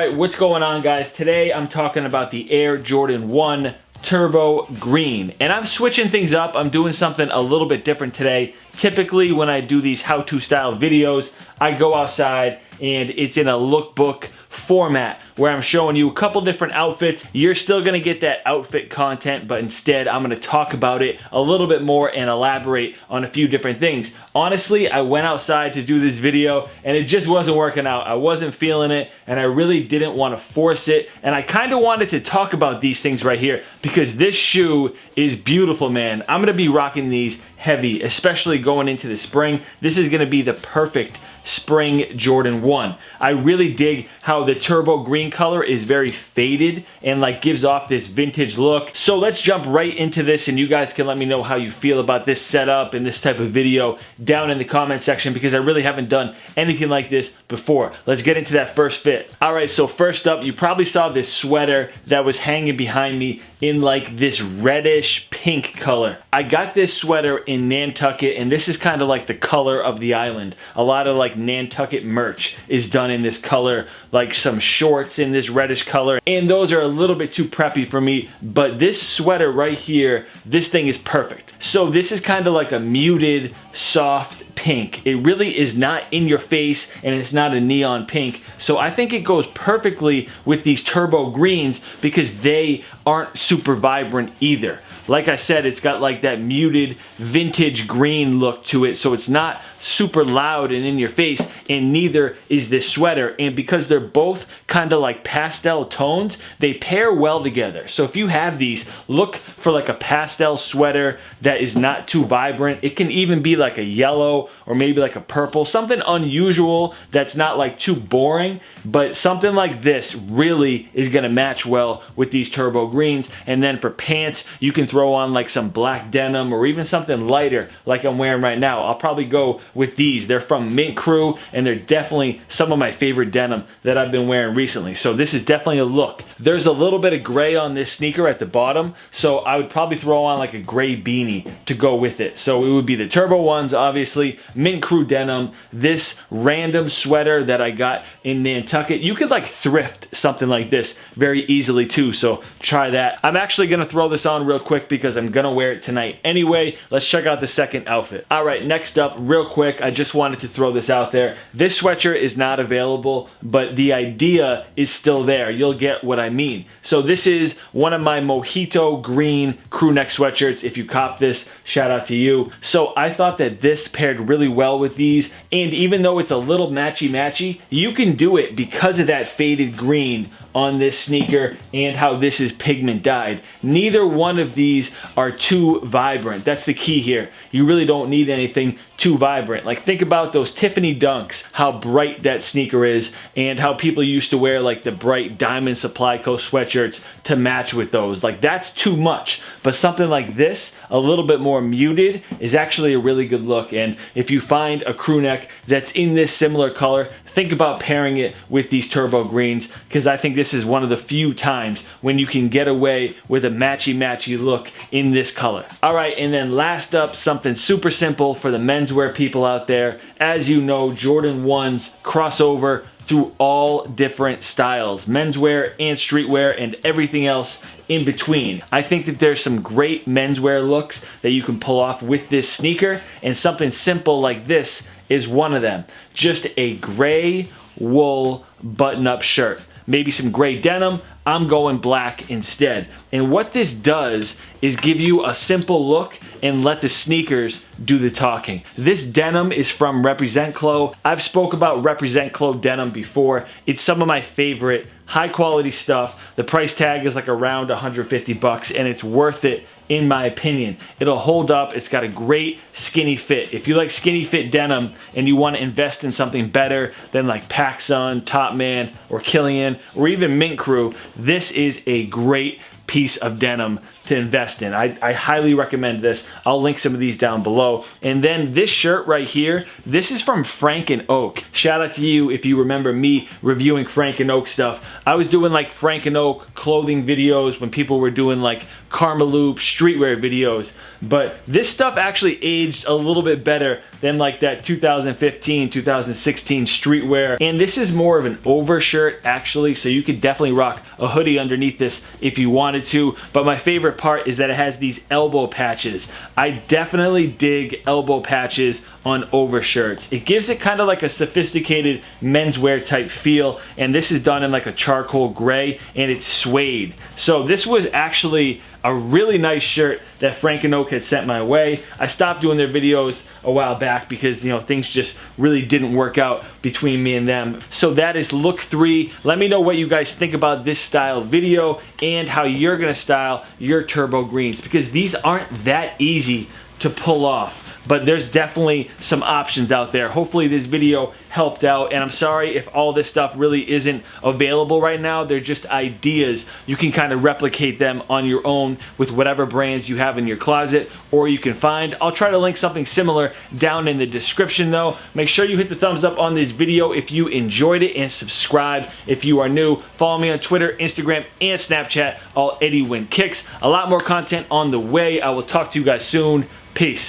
Alright, what's going on, guys? Today I'm talking about the Air Jordan 1 Turbo Green. And I'm switching things up. I'm doing something a little bit different today. Typically when I do these how-to style videos, I go outside and it's in a lookbook format where I'm showing you a couple different outfits. You're still gonna get that outfit content, but instead I'm gonna talk about it a little bit more and elaborate on a few different things. Honestly, I went outside to do this video and it just wasn't working out. I wasn't feeling it and I really didn't want to force it, and I kind of wanted to talk about these things right here because this shoe is beautiful, man. I'm gonna be rocking these heavy, especially going into the spring. This is gonna be the perfect spring Jordan 1. I really dig how the turbo green color is very faded and like gives off this vintage look. So let's jump right into this and you guys can let me know how you feel about this setup and this type of video down in the comment section because I really haven't done anything like this before. Let's get into that first fit. Alright, so first up, you probably saw this sweater that was hanging behind me in like this reddish pink color. I got this sweater in Nantucket and this is kind of like the color of the island. A lot of like Nantucket merch is done in this color, like some shorts in this reddish color, and those are a little bit too preppy for me, but this sweater right here, this thing is perfect. So this is kind of like a muted, soft pink. It really is not in your face and it's not a neon pink. So I think it goes perfectly with these turbo greens because they aren't super vibrant either. Like I said, it's got like that muted vintage green look to it, so it's not super loud and in your face, and neither is this sweater. And because they're both kind of like pastel tones, they pair well together. So if you have these, look for like a pastel sweater that is not too vibrant. It can even be like a yellow or maybe like a purple, something unusual that's not like too boring, but something like this really is gonna match well with these turbo greens. And then for pants, you can throw on like some black denim or even something lighter like I'm wearing right now. I'll probably go with these. They're from Mint Crew and they're definitely some of my favorite denim that I've been wearing recently. So this is definitely a look. There's a little bit of gray on this sneaker at the bottom, so I would probably throw on like a gray beanie to go with it. So it would be the turbo ones, obviously, Mint Crew denim, this random sweater that I got in Nantucket. You could like thrift something like this very easily too, so try that. I'm actually gonna throw this on real quick because I'm gonna wear it tonight anyway. Let's check out the second outfit. All right, next up, real quick, I just wanted to throw this out there. This sweatshirt is not available, but the idea is still there. You'll get what I mean. So this is one of my mojito green crew neck sweatshirts. If you cop this, shout out to you. So I thought that this paired really well with these, and even though it's a little matchy-matchy, you can do it because of that faded green on this sneaker and how this is pigment dyed. Neither one of these are too vibrant. That's the key here. You really don't need anything too vibrant. Like think about those Tiffany Dunks, how bright that sneaker is, and how people used to wear like the bright Diamond Supply Co sweatshirts to match with those. Like that's too much. But something like this, a little bit more muted, is actually a really good look. And if you find a crew neck that's in this similar color, think about pairing it with these turbo greens because I think this is one of the few times when you can get away with a matchy-matchy look in this color. All right, and then last up, something super simple for the menswear people out there. As you know, Jordan 1s crossover through all different styles, menswear and streetwear and everything else in between. I think that there's some great menswear looks that you can pull off with this sneaker, and something simple like this is one of them. Just a gray wool button-up shirt. Maybe some gray denim. I'm going black instead. And what this does is give you a simple look and let the sneakers do the talking. This denim is from Represent Clo. I've spoke about Represent Clo denim before. It's some of my favorite high quality stuff. The price tag is like around 150 bucks and it's worth it in my opinion. It'll hold up. It's got a great skinny fit. If you like skinny fit denim and you want to invest in something better than like PacSun, Topman, or Killian, or even Mint Crew, this is a great piece of denim to invest in. I highly recommend this. I'll link some of these down below. And then this shirt right here, this is from Frank and Oak. Shout out to you if you remember me reviewing Frank and Oak stuff. I was doing like Frank and Oak clothing videos when people were doing like Karmaloop streetwear videos, but this stuff actually aged a little bit better than like that 2015, 2016 streetwear. And this is more of an overshirt actually, so you could definitely rock a hoodie underneath this if you wanted to. But my favorite part is that it has these elbow patches. I definitely dig elbow patches on overshirts. It gives it kind of like a sophisticated menswear type feel, and this is done in like a charcoal gray, and it's suede. So this was actually a really nice shirt that Frank and Oak had sent my way. I stopped doing their videos a while back because, you know, things just really didn't work out between me and them. So that is look 3. Let me know what you guys think about this style video and how you're gonna style your turbo greens, because these aren't that easy to pull off. But there's definitely some options out there. Hopefully this video helped out, and I'm sorry if all this stuff really isn't available right now. They're just ideas. You can kind of replicate them on your own with whatever brands you have in your closet or you can find. I'll try to link something similar down in the description though. Make sure you hit the thumbs up on this video if you enjoyed it, and subscribe if you are new. Follow me on Twitter, Instagram, and Snapchat, all Eddie Win Kicks. A lot more content on the way. I will talk to you guys soon. Peace.